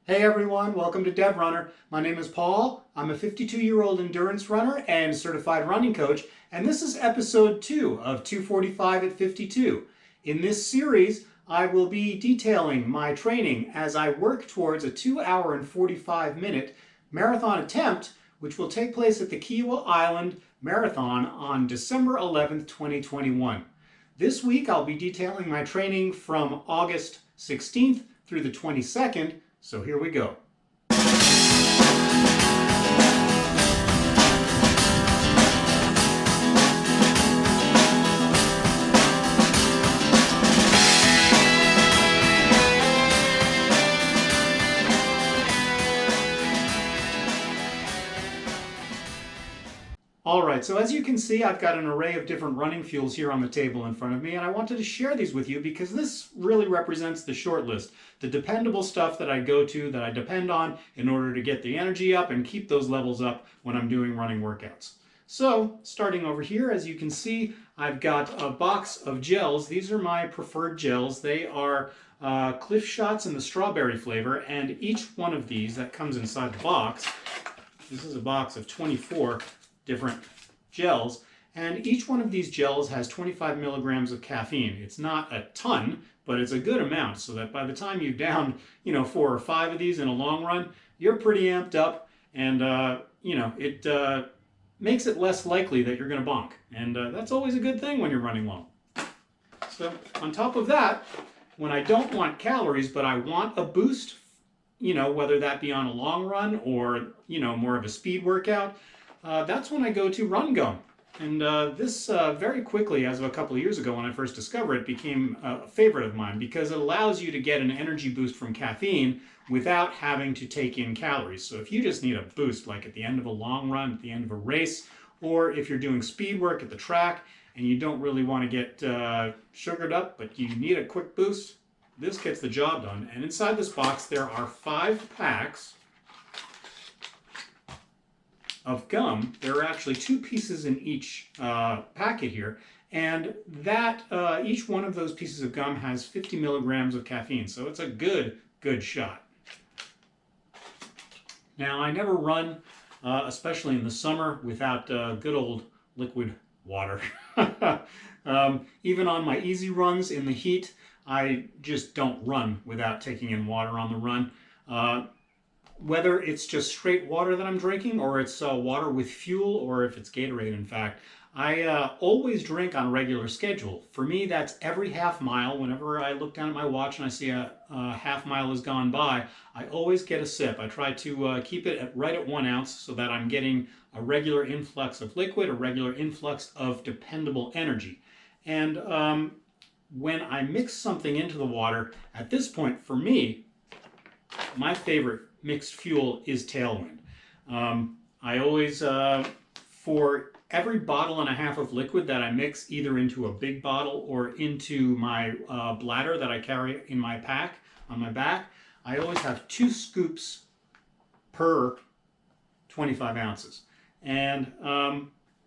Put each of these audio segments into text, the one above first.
Hey everyone, welcome to DevRunner. My name is Paul. I'm a 52-year-old endurance runner and certified running coach, and this is episode 2 of 245 at 52. In this series, I will be detailing my training as I work towards a 2-hour and 45-minute marathon attempt, which will take place at the Kiawah Island Marathon on December 11th, 2021. This week, I'll be detailing my training from August 16th through the 22nd, so here we go. Alright, so as you can see, I've got an array of different running fuels here on the table in front of me, and I wanted to share these with you because this really represents the short list, the dependable stuff that I go to, that I depend on in order to get the energy up and keep those levels up when I'm doing running workouts. So, starting over here, as you can see, I've got a box of gels. These are my preferred gels. They are Cliff Shots in the strawberry flavor, and each one of these that comes inside the box, this is a box of 24 different gels, and each one of these gels has 25 milligrams of caffeine. It's not a ton, but it's a good amount, so that by the time you've downed 4 or 5 of these in a long run, you're pretty amped up, and it makes it less likely that you're going to bonk, and that's always a good thing when you're running long. So on top of that, when I don't want calories but I want a boost, whether that be on a long run or more of a speed workout, that's when I go to Run Gum. And this very quickly, as of a couple of years ago when I first discovered it, became a favorite of mine because it allows you to get an energy boost from caffeine without having to take in calories. So if you just need a boost, like at the end of a long run, at the end of a race, or if you're doing speed work at the track and you don't really want to get sugared up, but you need a quick boost, this gets the job done. And inside this box there are 5 packs of gum. There are actually 2 pieces in each packet here, and that each one of those pieces of gum has 50 milligrams of caffeine, so it's a good shot. Now, I never run, especially in the summer, without good old liquid water. Even on my easy runs in the heat, I just don't run without taking in water on the run. Whether it's just straight water that I'm drinking, or it's water with fuel, or if it's Gatorade, in fact, I always drink on a regular schedule. For me, that's every half mile. Whenever I look down at my watch and I see a half mile has gone by, I always get a sip. I try to keep it right at 1 ounce so that I'm getting a regular influx of liquid, a regular influx of dependable energy. And when I mix something into the water, at this point, for me, my favorite mixed fuel is Tailwind. I always, for every bottle and a half of liquid that I mix either into a big bottle or into my bladder that I carry in my pack on my back, I always have 2 scoops per 25 ounces. And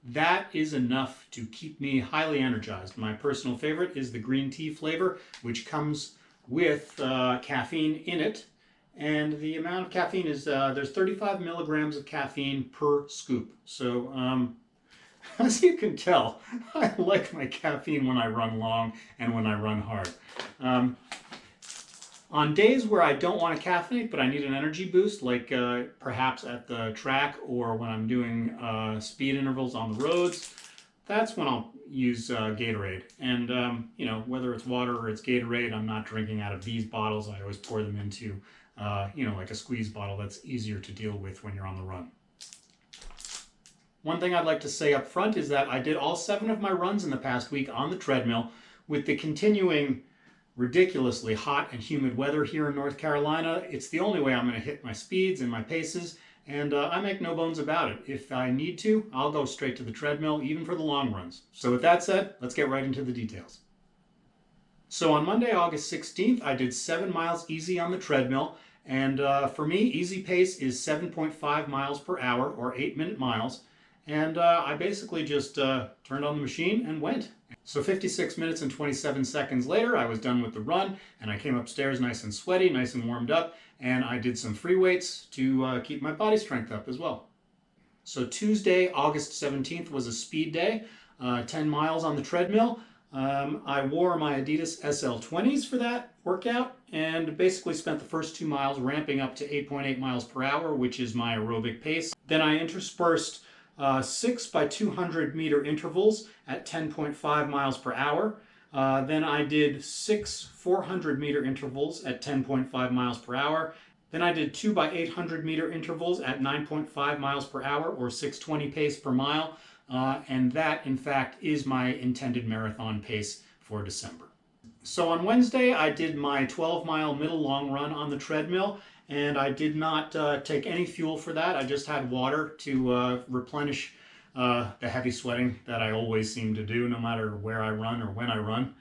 that is enough to keep me highly energized. My personal favorite is the green tea flavor, which comes with caffeine in it. And the amount of caffeine is, there's 35 milligrams of caffeine per scoop. So, as you can tell, I like my caffeine when I run long and when I run hard. On days where I don't want to caffeinate, but I need an energy boost, like perhaps at the track or when I'm doing speed intervals on the roads, that's when I'll use Gatorade. And, whether it's water or it's Gatorade, I'm not drinking out of these bottles. I always pour them into like a squeeze bottle that's easier to deal with when you're on the run. One thing I'd like to say up front is that I did all 7 of my runs in the past week on the treadmill. With the continuing ridiculously hot and humid weather here in North Carolina, it's the only way I'm going to hit my speeds and my paces, and I make no bones about it. If I need to, I'll go straight to the treadmill, even for the long runs. So with that said, let's get right into the details. So on Monday, August 16th, I did 7 miles easy on the treadmill, and for me, easy pace is 7.5 miles per hour, or 8-minute miles, and I basically just turned on the machine and went. So 56 minutes and 27 seconds later, I was done with the run, and I came upstairs nice and sweaty, nice and warmed up, and I did some free weights to keep my body strength up as well. So Tuesday, August 17th was a speed day, 10 miles on the treadmill. I wore my Adidas SL20s for that workout and basically spent the first 2 miles ramping up to 8.8 miles per hour, which is my aerobic pace. Then I interspersed 6 by 200 meter intervals at 10.5 miles per hour. Then I did 6 400 meter intervals at 10.5 miles per hour. Then I did 2 by 800 meter intervals at 9.5 miles per hour, or 620 pace per mile. And that, in fact, is my intended marathon pace for December. So on Wednesday, I did my 12-mile middle long run on the treadmill, and I did not take any fuel for that. I just had water to replenish the heavy sweating that I always seem to do, no matter where I run or when I run.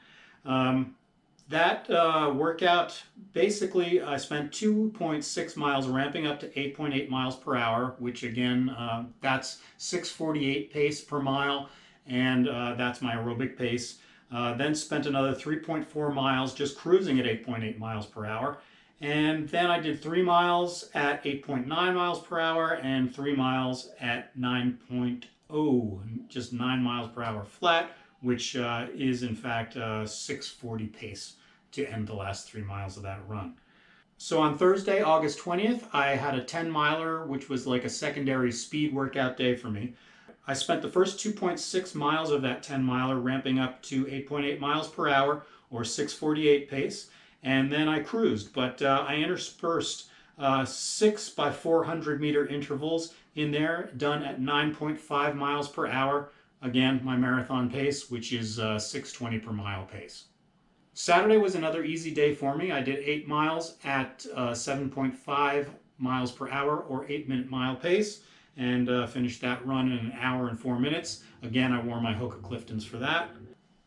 That workout, basically, I spent 2.6 miles ramping up to 8.8 miles per hour, which again, that's 6:48 pace per mile, and that's my aerobic pace. Then spent another 3.4 miles just cruising at 8.8 miles per hour. And then I did 3 miles at 8.9 miles per hour and 3 miles at 9.0, just 9 miles per hour flat, which is in fact 6:40 pace to end the last 3 miles of that run. So on Thursday, August 20th, I had a 10 miler, which was like a secondary speed workout day for me. I spent the first 2.6 miles of that 10 miler ramping up to 8.8 miles per hour, or 6:48 pace, and then I cruised, but I interspersed 6 by 400 meter intervals in there, done at 9.5 miles per hour. Again, my marathon pace, which is 6:20 per mile pace. Saturday was another easy day for me. I did 8 miles at 7.5 miles per hour, or 8-minute mile pace, and finished that run in an hour and 4 minutes. Again, I wore my Hoka Cliftons for that.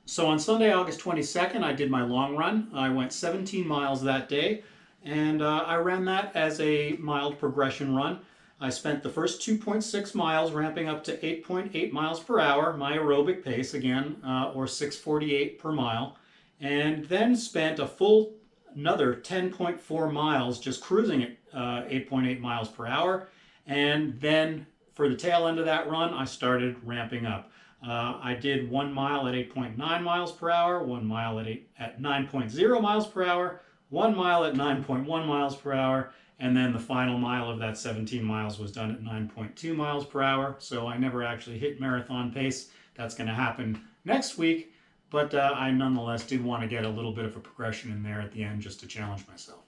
So on Sunday, August 22nd, I did my long run. I went 17 miles that day, and I ran that as a mild progression run. I spent the first 2.6 miles ramping up to 8.8 miles per hour, my aerobic pace again, or 6:48 per mile, and then spent a full another 10.4 miles just cruising at 8.8 miles per hour. And then for the tail end of that run, I started ramping up. I did 1 mile at 8.9 miles per hour, 1 mile at 9.0 miles per hour, 1 mile at 9.1 miles per hour, and then the final mile of that 17 miles was done at 9.2 miles per hour. So I never actually hit marathon pace. That's going to happen next week, but I nonetheless did want to get a little bit of a progression in there at the end just to challenge myself.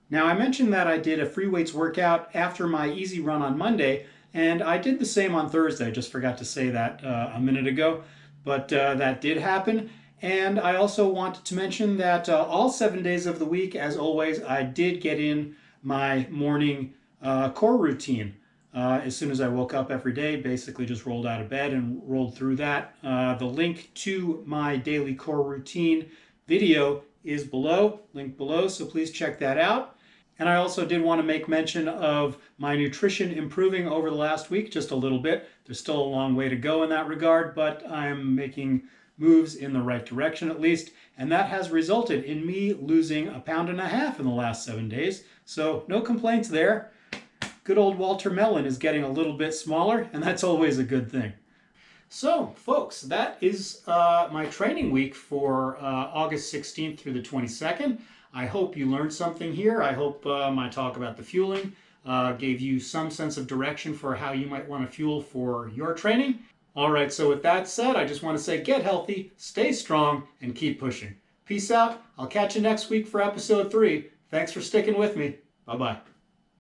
Now, I mentioned that I did a free weights workout after my easy run on Monday, and I did the same on Thursday. I just forgot to say that a minute ago, but that did happen. And I also wanted to mention that all 7 days of the week, as always, I did get in my morning core routine. As soon as I woke up every day, basically just rolled out of bed and rolled through that. The link to my daily core routine video is below, linked below, so please check that out. And I also did want to make mention of my nutrition improving over the last week, just a little bit. There's still a long way to go in that regard, but I'm making moves in the right direction at least. And that has resulted in me losing 1.5 pounds in the last 7 days. So no complaints there. Good old Walter Melon is getting a little bit smaller, and that's always a good thing. So, folks, that is my training week for August 16th through the 22nd. I hope you learned something here. I hope my talk about the fueling gave you some sense of direction for how you might want to fuel for your training. All right, so with that said, I just want to say get healthy, stay strong, and keep pushing. Peace out. I'll catch you next week for episode 3. Thanks for sticking with me. Bye-bye.